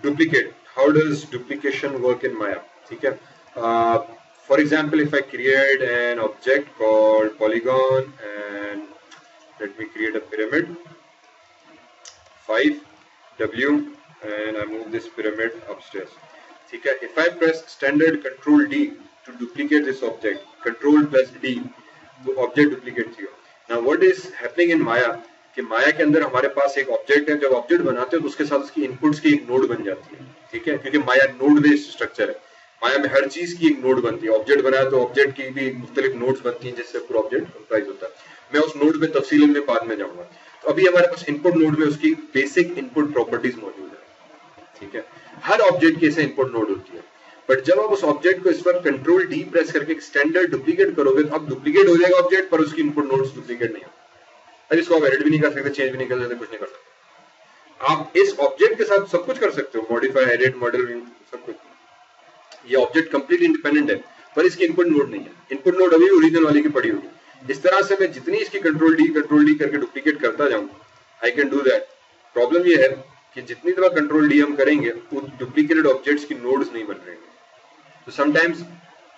duplicate. How does duplication work in Maya? ठीक है. For example, if I create an object called polygon and let me create a pyramid 5W and I move this pyramid upstairs. ठीक है. If I press standard Control D to duplicate this object, Control plus D, तो object duplicate थी. Now what is happening in Maya? कि माया के अंदर हमारे पास एक object है. जब ऑब्जेक्ट बनाते हैं तो उसके साथ उसकी इनपुट्स की एक नोड बन जाती है. ठीक है, क्योंकि माया नोड बेस्ड स्ट्रक्चर है. माया में हर चीज की एक नोड बनती है. ऑब्जेक्ट बनाया तो ऑब्जेक्ट की भी मुख्तलिफ नोड्स बनती हैं जिससे पूरा ऑब्जेक्ट कंप्राइज होता है. मैं उस नोड में तफसील में बाद में जाऊंगा. तो अभी हमारे पास इनपुट नोड में उसकी बेसिक इनपुट प्रॉपर्टीज मौजूद है. ठीक है, हर ऑब्जेक्ट की ऐसे इनपुट नोड होती है. बट जब आप उस ऑब्जेक्ट को इस पर कंट्रोल डी प्रेस करके स्टैंडर्ड डुप्लीकेट करोगे तो अब डुप्लीकेट हो जाएगा ऑब्जेक्ट, पर उसकी इनपुट नोड्स डुप्लीकेट नहीं होगा. अब इसको आप एडिट भी नहीं कर सकते, चेंज भी नहीं कर सकते, कुछ नहीं कर सकते. आप इस ऑब्जेक्ट के साथ सब कुछ कर सकते हो, मॉडिफाई, एडिट, मॉडल, सब कुछ. ये ऑब्जेक्ट कंप्लीट इंडिपेंडेंट है, पर इसकी इनपुट नोड नहीं है. इनपुट नोड अभी ओरिजिनल वाली की पड़ी होगी. इस तरह से मैं जितनी इसकी कंट्रोल डी करके डुप्लीकेट करता जाऊं, I can do that. Problem ये है कि जितनी दफा कंट्रोल डी हम करेंगे वो डुप्लीकेटेड ऑब्जेक्ट्स की नोड्स नहीं बन रहे हैं. तो समटाइम्स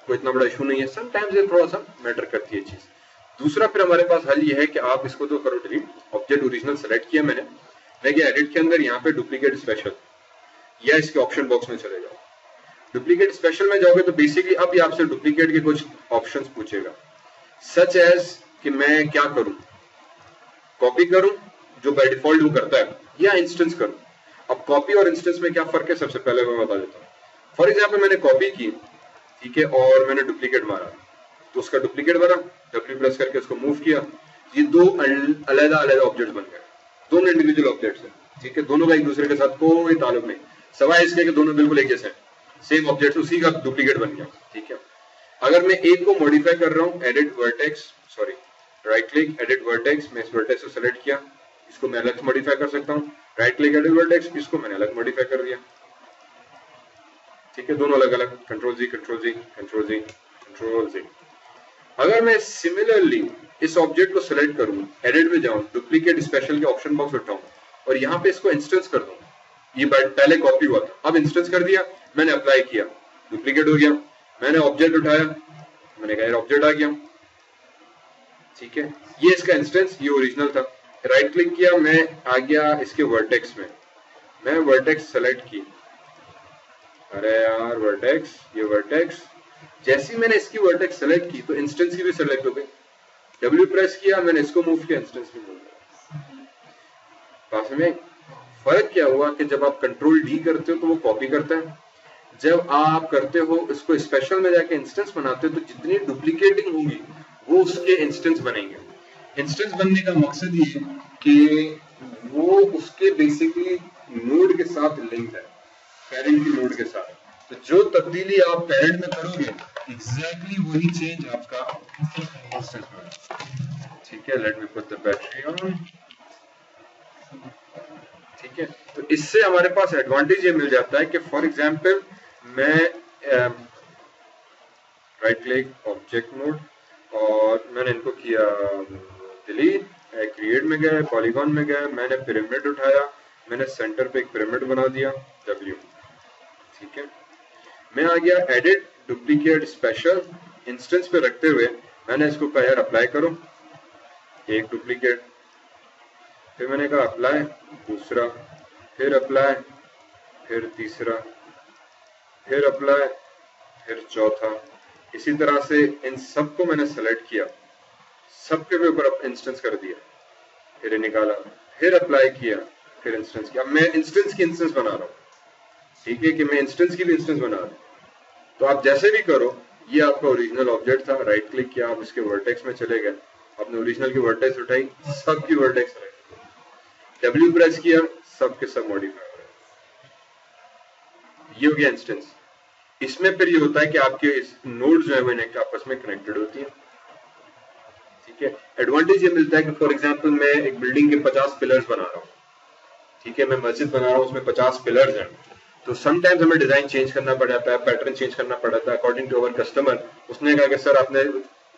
कोई इतना बड़ा इशू नहीं है, समटाइम्स ये थोड़ा सा मैटर करती है चीज. दूसरा फिर हमारे पास हल ये है कि आप इसको तो करो डिलीट. ऑब्जेक्ट ओरिजिनल सेलेक्ट किया मैंने, मैं गया एडिट के अंदर, यहाँ पे डुप्लीकेट स्पेशल या इसके ऑप्शन बॉक्स में चले जाओ. डुप्लीकेट स्पेशल में जाओगे तो बेसिकली अब ये आपसे डुप्लीकेट के कुछ ऑप्शंस पूछेगा, सच एज कि मैं क्या करूं, कॉपी करूं जो बाय डिफॉल्ट वो करता है, या इंस्टेंस करूं. अब कॉपी और इंस्टेंस में क्या फर्क है सबसे पहले मैं बता देता हूँ. फॉर एग्जाम्पल मैंने कॉपी की, ठीक है, और मैंने डुप्लीकेट मारा तो उसका डुप्लीकेट बना. डब्ल्यू प्रेस करके उसको मूव किया, ये दो अलग अलग ऑब्जेक्ट्स बन गए, दोनों इंडिविजुअल ऑब्जेक्ट्स हैं. ठीक है, दोनों का एक दूसरे के साथ कोई ताल्लुक नहीं, सवाए इसके कि दोनों बिल्कुल एक जैसे हैं, सेम ऑब्जेक्ट, उसी का डुप्लीकेट बन गया. ठीक है, अगर मैं एक को मॉडिफाई कर रहा हूँ, edit vertex, sorry right click edit vertex, मैं इस वर्टेक्स को सेलेक्ट किया, इसको मैं अलग मॉडिफाई कर सकता हूँ. राइट क्लिक एडिट वर्टेक्स, इसको मैंने अलग मॉडिफाई कर दिया. ठीक है, दोनों अलग अलग, कंट्रोल जी कंट्रोल जी कंट्रोल जी कंट्रोल जी. अगर मैं सिमिलरली इस ऑब्जेक्ट को सिलेक्ट करूं, एडिट में जाऊं, डुप्लीकेट स्पेशल के ऑप्शन बॉक्स उठाऊं और यहाँ पे इसको इंस्टेंस कर दूं, ये पहले कॉपी हुआ था, अब इंस्टेंस कर दिया, मैंने अप्लाई किया, डुप्लीकेट हो गया. मैंने ऑब्जेक्ट उठाया, मैंने कहा ऑब्जेक्ट आ गया. ठीक है, ये इसका इंस्टेंस, ये ओरिजिनल था. राइट क्लिक किया, मैं आ गया इसके वर्टेक्स में, मैं वर्टेक्स सेलेक्ट की, अरे यार वर्टेक्स, ये वर्टेक्स, जैसी मैंने इसकी वर्टेक्स सेलेक्ट की तो इंस्टेंस की भी सेलेक्ट हो गई. डब्ल्यू प्रेस किया, मैंने इसको मूव किया, इंस्टेंस भी मूव किया. पास में फर्क क्या हुआ कि जब आप कंट्रोल डी करते हो तो वो कॉपी करता है, जब आप करते हो इसको स्पेशल में जाके इंस्टेंस बनाते हो तो जितनी डुप्लीकेटिंग होगी वो उसके इंस्टेंस बनेंगे. इंस्टेंस बनने का मकसद ये है कि वो उसके बेसिकली नोड के साथ लिंक है, पेरेंट की नोड के साथ. तो जो तब्दीली आप पेरेंट में करोगे एग्जैक्टली वही चेंज आपका इंस्टेंस में. ठीक है, let me put the battery on. ठीक है, तो इससे हमारे पास एडवांटेज ये मिल जाता है कि फॉर एग्जांपल मैं राइट क्लिक ऑब्जेक्ट मोड और मैंने इनको किया डिलीट, क्रिएट में गए, पॉलीगॉन में गए, मैंने पिरामिड उठाया, मैंने सेंटर पे एक पिरामिड बना दिया W. ठीक है, मैं आ गया एडिट डुप्लीकेट स्पेशल, इंस्टेंस पे रखते हुए मैंने इसको कहा यार अप्लाई करो, एक डुप्लीकेट, फिर मैंने कहा अप्लाई, दूसरा, फिर अप्लाई, फिर तीसरा, फिर अप्लाई, फिर चौथा. इसी तरह से इन सबको मैंने सेलेक्ट किया, सबके ऊपर इंस्टेंस कर दिया, फिर निकाला, फिर अप्लाई किया, फिर इंस्टेंस किया. मैं इंस्टेंस की इंस्टेंस बना रहा हूँ. ठीक है, कि मैं इंस्टेंस की भी इंस्टेंस बना रहा हूँ. तो आप जैसे भी करो, ये आपका ओरिजिनल ऑब्जेक्ट था, राइट क्लिक किया, आप इसके वर्टेक्स में चले गए, आपने ओरिजिनल की वर्टेक्स उठाई, सबकी वर्टेक्स सेलेक्ट, डब्ल्यू प्रेस किया, सबके सब मॉडिफाई हो गए. ये हो गया इंस्टेंस. इसमें फिर ये होता है कि आपके इस नोड जो है वो आपस में कनेक्टेड होती है. ठीक है, एडवांटेज ये मिलता है कि फॉर एग्जांपल मैं एक बिल्डिंग के 50 पिलर्स बना रहा हूँ. ठीक है, मैं मस्जिद बना रहा हूँ, उसमें 50 पिलर्स हैं, तो समटाइम्स हमें डिजाइन चेंज करना पड़ जाता है, पैटर्न चेंज करना पड़ जाता है अकॉर्डिंग टू अवर कस्टमर. उसने कहा कि सर आपने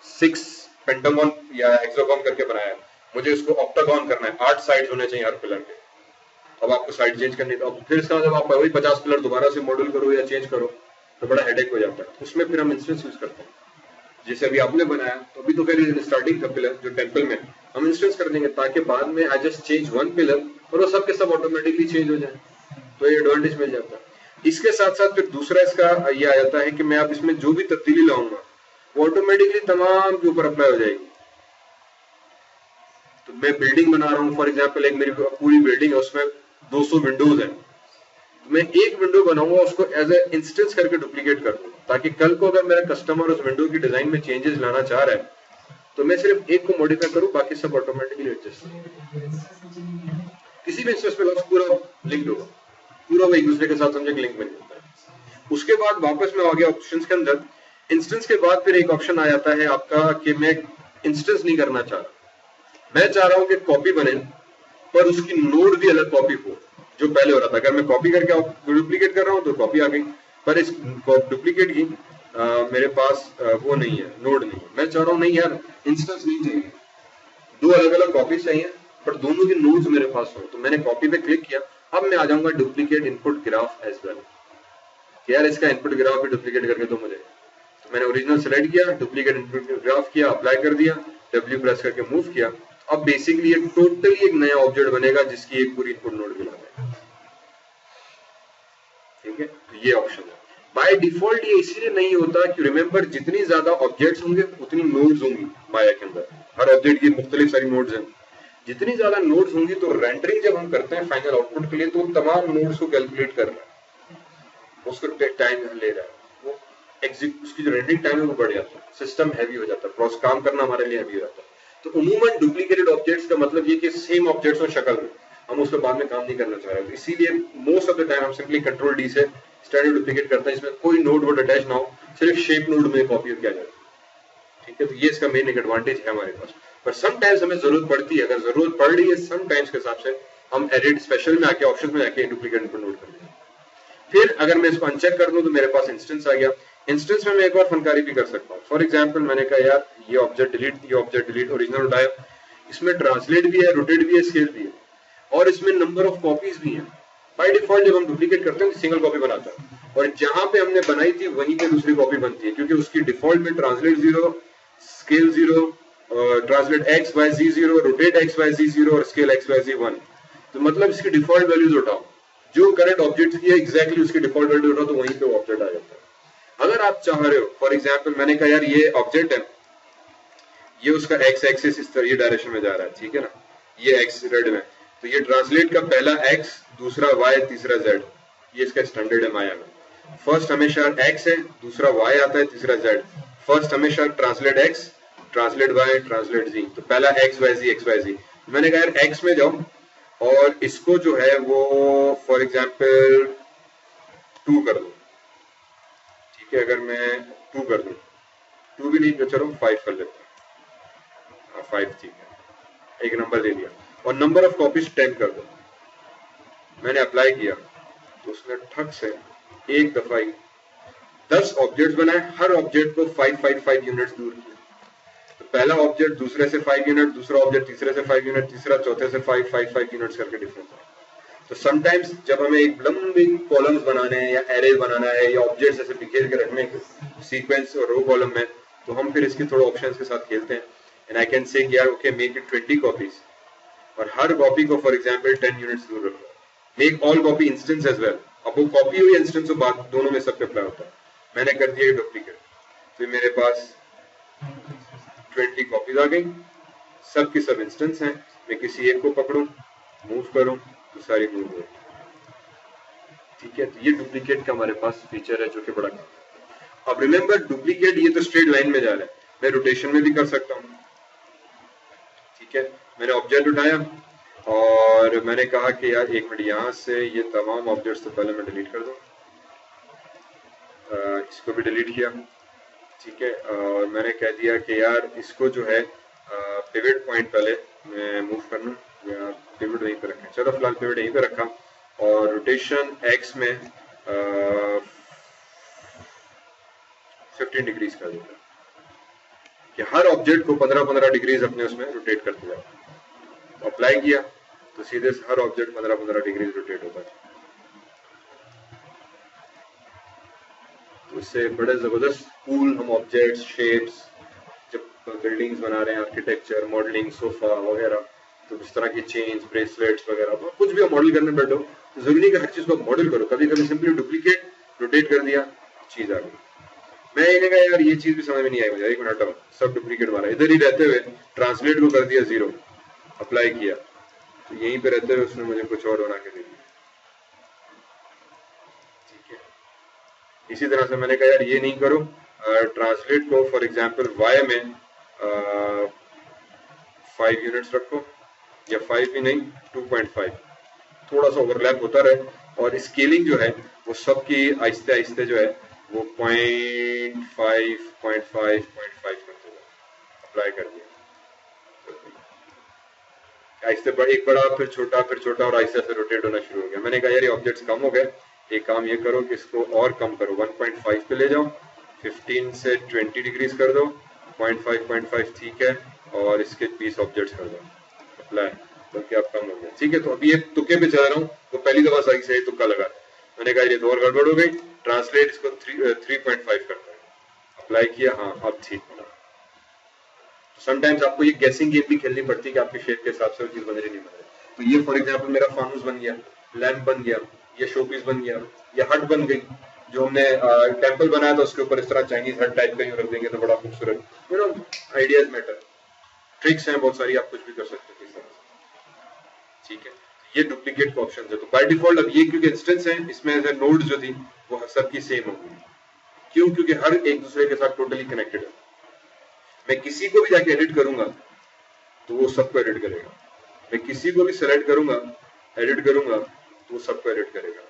6 पेंटागन या हेक्सागन करके बनाया है, मुझे इसको ऑक्टागन करना है, 8 साइड्स होने चाहिए हर पिलर के. अब आपको साइड चेंज करनी, तो अब फिर इसका मतलब आप वही 50 पिलर दोबारा से मॉडल करो या चेंज करो तो बड़ा हेडेक हो जाता है। उसमें फिर हम इंस्टेंस यूज करते हैं। जैसे अभी आपने बनाया तो अभी तो फिर स्टार्टिंग का पिलर जो टेम्पल में हम इंस्टेंस कर देंगे ताकि बाद में I just change one pillar और वो सब के सब ऑटोमेटिकली चेंज हो जाए, तो ये एडवांटेज मिल जाता है। इसके साथ साथ फिर दूसरा इसका ये आ जाता है कि मैं अब इसमें जो भी तब्दीली लाऊंगा वो ऑटोमेटिकली तमाम के ऊपर अप्लाई हो जाएगी। तो मैं बिल्डिंग बना रहा हूँ फॉर एग्जाम्पल, एक मेरी पूरी बिल्डिंग है उसमें 200 विंडोज है, तो मैं एक विंडो बनाऊंगा उसको एज ए इंस्टेंस करके डुप्लीकेट कर दूंगा ताकि कल को अगर मेरा कस्टमर उस विंडो की डिजाइन में चेंजेस लाना चाह रहा है तो मैं सिर्फ एक को मॉडिफाई करूं, बाकी सब ऑटोमेटिकली एडजस्ट। किसी भी इंस्टेंस में पूरा लिंक होगा, पूरा वो एक दूसरे के साथ समझे लिंक बन जाता है। उसके बाद वापस में आ गया ऑप्शंस के अंदर। इंस्टेंस के बाद फिर एक ऑप्शन आ जाता है आपका कि मैं इंस्टेंस नहीं करना चाह रहा, मैं चाह रहा हूं कि कॉपी बने पर उसकी नोड भी अलग कॉपी हो जो पहले हो रहा था। अगर मैं कॉपी करके डुप्लीकेट कर रहा हूं तो कॉपी आ गई, पर इस डुप्लीकेट की मेरे पास वो नहीं है, नोड नहीं है। मैं चाह रहा हूं नहीं यार इंस्टेंस नहीं चाहिए, दो अलग अलग कॉपी चाहिए पर दोनों के नोड्स मेरे पास हो। तो मैंने कॉपी पे क्लिक किया, अब मैं आ जाऊंगा duplicate input graph as well, यार इसका इनपुट ग्राफ भी डुप्लीकेट करके दो मुझे। तो मैंने ओरिजिनल सेलेक्ट किया, डुप्लीकेट इनपुट ग्राफ किया, अप्लाई कर दिया, डब्ल्यू प्रेस करके मूव किया। अब बेसिकली एक टोटली एक नया ऑब्जेक्ट बनेगा जिसकी एक पूरी इनपुट नोड मिला है। ठीक है, तो ये ऑप्शन है। बाय डिफॉल्ट ये इसीलिए नहीं होता कि रिमेंबर जितनी ज्यादा ऑब्जेक्ट्स होंगे उतनी नोड्स होंगी माया के अंदर, हर ऑब्जेक्ट की मुख्तलिफ सारी नोड्स हैं। जितनी ज्यादा नोड्स होंगी तो रेंडरिंग जब हम करते हैं फाइनल आउटपुट के लिए तो तमाम नोड्स को कैलकुलेट कर रहा है, उसको टाइम ले रहा है, वो उसकी जो रेंडरिंग टाइम है वो बढ़ जाता है, सिस्टम हैवी हो जाता है, प्रोसेस काम करना हमारे लिए हैवी हो जाता है। तो उमूमन डुप्लीकेटेड ऑब्जेक्ट्स का मतलब ये कि सेम ऑब्जेक्ट्स और शक्ल में हम उस पर बाद में काम नहीं करना चाह रहे, तो इसीलिए मोस्ट ऑफ द टाइम हम सिंपली कंट्रोल डी से स्टैंडर्ड डुप्लीकेट करते हैं, इसमें कोई नोड वोड अटैच ना हो, सिर्फ शेप नोड में कॉपी किया जाए। ठीक है, तो ये इसका मेन एक एडवांटेज है हमारे पास। पर समटाइम्स हमें जरूरत पड़ती है, अगर जरूरत पड़ रही है समटाइम्स के हिसाब से हम एडिट स्पेशल में आके ऑप्शन में जाके डुप्लीकेट इनपुट नोट कर देंगे। फिर अगर मैं इसको अनचेक कर दूं तो मेरे पास इंस्टेंस आ गया। इंस्टेंस में मैं एक और फनकारी भी कर सकता हूँ। फॉर एग्जाम्पल मैंने कहा यार ये ऑब्जेक्ट डिलीट, ओरिजिनल उठाया, इसमें ट्रांसलेट भी है, रोटेट भी है, स्केल भी है और इसमें नंबर ऑफ कॉपीज भी है। बाय डिफॉल्ट जब हम डुप्लीकेट करते हैं तो सिंगल कॉपी बनाता है और जहां पे हमने बनाई थी वहीं पे दूसरी कॉपी बनती है, क्योंकि उसकी डिफॉल्ट में translate 0, scale 0, translate x y z 0, rotate x y z 0 और स्केल एक्स वाई जी 1। तो मतलब इसकी डिफॉल्ट वैल्यूज उठाओ, जो करंट ऑब्जेक्ट की है एग्जैक्टली उसकी डिफॉल्ट वैल्यू उठाओ तो वहीं पे वो ऑब्जेक्ट आ जाता है। अगर आप चाह रहे हो फॉर एग्जाम्पल मैंने कहा यार ये ऑब्जेक्ट है, ये उसका एक्स एक्सिस इस तरह ये डायरेक्शन में जा रहा है, ठीक है ना, ये एक्स रेड में, तो ये ट्रांसलेट का पहला एक्स, दूसरा वाई, तीसरा जेड, ये इसका स्टैंडर्ड है माया में। फर्स्ट हमेशा एक्स है, दूसरा वाई आता है, तीसरा जेड। फर्स्ट हमेशा translate x, translate y, translate z, तो पहला x y z, x y z. मैंने कहा यार एक्स में जाओ और इसको जो है वो फॉर एग्जाम्पल 2 कर दो, ठीक है, अगर मैं 2 कर दूं, 2 भी नहीं तो चलो 5 कर लेते हैं, 5 ठीक है, एक नंबर दे दिया और नंबर ऑफ कॉपीज 10 कर दो। मैंने अप्लाई किया तो उसने ठक से एक दफा ही 10 ऑब्जेक्ट्स बनाए, हर ऑब्जेक्ट को 5 यूनिट्स दूर किया। तो पहला ऑब्जेक्ट दूसरे से 5 यूनिट, दूसरा ऑब्जेक्ट तीसरे से 5 यूनिट, तीसरा चौथे से 5 यूनिट्स करके डिफरेंस है। तो समटाइम्स जब हमें एक लंबी कॉलम्स बनाने हैं या एरे बनाना है या ऑब्जेक्ट्स ऐसे बिखेर के रखने सीक्वेंस और रो कॉलम में, तो हम फिर इसके थोड़े ऑप्शंस के साथ खेलते हैं। एंड आई कैन से यार ओके मेक इट 20 कॉपीज और हर कॉपी को फॉर एग्जांपल 10 यूनिट्स दूर रखो। Make all copy instance as well, अब वो कॉपी हुई इंस्टेंस तो बात दोनों में सब पे अप्लाई होता है। मैंने कर दिया डुप्लीकेट, तो मेरे पास 20 कॉपीज आ गई, सब की सब इंस्टेंस हैं। मैं किसी एक को पकड़ूं, मूव करूं तो सारी मूव हो, ठीक है। तो ये डुप्लीकेट का हमारे पास फीचर है जो कि बड़ा। अब रिमेंबर डुप्लीकेट ये तो स्ट्रेट लाइन में जा रहा है, मैं रोटेशन में भी कर सकता हूँ, ठीक है। मैंने ऑब्जेक्ट उठाया और मैंने कहा कि यार एक मिनट यहाँ से ये तमाम ऑब्जेक्ट्स तो पहले मैं डिलीट कर दूं, इसको भी डिलीट किया, ठीक है। और मैंने कह दिया कि यार इसको जो है पिवट पॉइंट पहले मैं मूव कर लूँ या पिवट वहीं पे रखें, चलो फिलहाल पिवट यहीं पे रखा और रोटेशन एक्स में 15 डिग्रीज कर दिया कि हर ऑब्जेक्ट को 15-15 डिग्रीज अपने उसमें रोटेट करते जाओ। अप्लाई किया तो सीधे से हर ऑब्जेक्ट 15-15 डिग्री रोटेट होता है। तो इससे बड़े जबरदस्त कूल हम ऑब्जेक्ट्स, शेप्स, जब बिल्डिंग्स बना रहे हैं, आर्किटेक्चर, मॉडलिंग, सोफा वगैरह, तो इस तरह की चेन्स, ब्रेसलेट्स वगैरह, तो कुछ भी आप मॉडल करने बैठो तो जरूरी नहीं कि हर चीज को मॉडल करो, कभी कभी सिंपली डुप्लीकेट, रोटेट कर दिया, चीज आ गई। मैं इन्हें कहा यार ये चीज भी समझ में नहीं आई मुझे, एक मिनट सब डुप्लीकेट मारा, इधर ही रहते हुए ट्रांसलेट को कर दिया 0, अप्लाई किया, तो यहीं पे रहते हुए उसने मुझे कुछ और बना के दे दिया। ठीक है, इसी तरह से मैंने कहा यार ये नहीं करो, ट्रांसलेट को फॉर एग्जाम्पल y में 5 यूनिट्स रखो, या 5 भी नहीं 2.5, थोड़ा सा ओवरलैप होता रहे, और स्केलिंग जो है वो सबकी आहिस्ते आहिस्ते जो है वो 0.5 करते जाओ, अप्लाई कर दिया, आहिस्ते एक बड़ा फिर छोटा और आहिस्ते से रोटेट होना शुरू हो गया। मैंने कहा यार ये ऑब्जेक्ट्स कम हो गए, एक काम ये करो कि इसको और कम करो, 1.5 पे ले जाओ, 15 से 20 डिग्रीज कर दो, 0.5 ठीक है, और इसके 20 ऑब्जेक्ट्स कर दो, अप्लाई, बल्कि आप कम हो गया। ठीक है, तो अभी ये तुक्के पे चला रहा हूँ, तो पहली दफा सही से तुक्का लगा, मैंने कहा ये तो और गड़बड़ हो गई, ट्रांसलेट इसको 3.5 करता है, अप्लाई किया, हाँ अब ठीक बना। समटाइम्स आपको ये गेसिंग गेम भी खेलनी पड़ती है कि आपके शेप के हिसाब से वो चीज बन रही नहीं बन रही। तो ये फॉर एग्जांपल मेरा फानूस बन गया, लैंप बन गया, ये शोपीस बन गया, ये हट बन गई, जो हमने टेंपल बनाया था उसके ऊपर इस तरह चाइनीज हट टाइप का यूं रख देंगे तो बड़ा खूबसूरत, you know, ideas matter, tricks हैं बहुत सारी, आप कुछ भी कर सकते हैं इस तरह से। ठीक है, ये डुप्लीकेट का ऑप्शन है। तो बाय डिफॉल्ट अब ये क्योंकि इंस्टेंस है, इसमें ऐसे नोड जो थी वो सबकी सेम होगी, क्यों, क्योंकि हर एक दूसरे के साथ टोटली कनेक्टेड है। मैं किसी को भी जाके एडिट करूंगा तो वो सबको एडिट करेगा, मैं किसी को भी सेलेक्ट करूंगा, एडिट करूंगा तो वो सबको एडिट करेगा।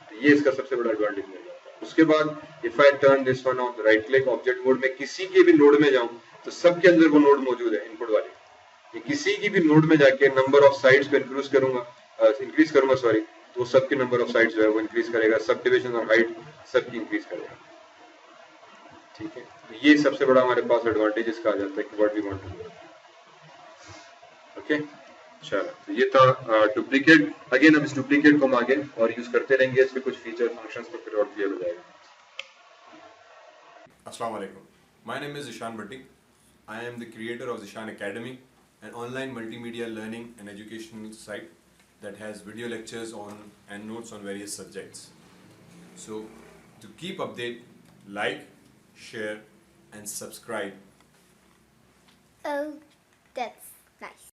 तो ये इसका सबसे बड़ा एडवांटेज मिल जाता है। उसके बाद if I turn this one on right click object mode, में किसी के भी नोड में जाऊं तो सबके अंदर वो नोड मौजूद है इनपुट वाली, ये किसी की भी नोड में जाके नंबर ऑफ साइड्स को इंक्रीज करूंगा सॉरी, तो वो सबके नंबर ऑफ साइड्स जो है वो इंक्रीज करेगा, सब डिविजन और हाइट सबकी इंक्रीज करेगा। ठीक है, तो ये सबसे बड़ा हमारे पास एडवांटेज इसका आ जाता है कि what we want to do. Okay, चलो, तो ये था डुप्लीकेट। अगेन अब इस डुप्लीकेट को हम आगे और यूज करते रहेंगे, इसके कुछ फीचर फंक्शंस तो फिर और क्लियर हो जाएगा। Assalamu alaikum. My name is Zishan Bhatti. I am the creator of Zishan Academy, an online multimedia learning and educational site that has video lectures on and notes on various subjects. So, to keep update, like, share, and subscribe. Oh, that's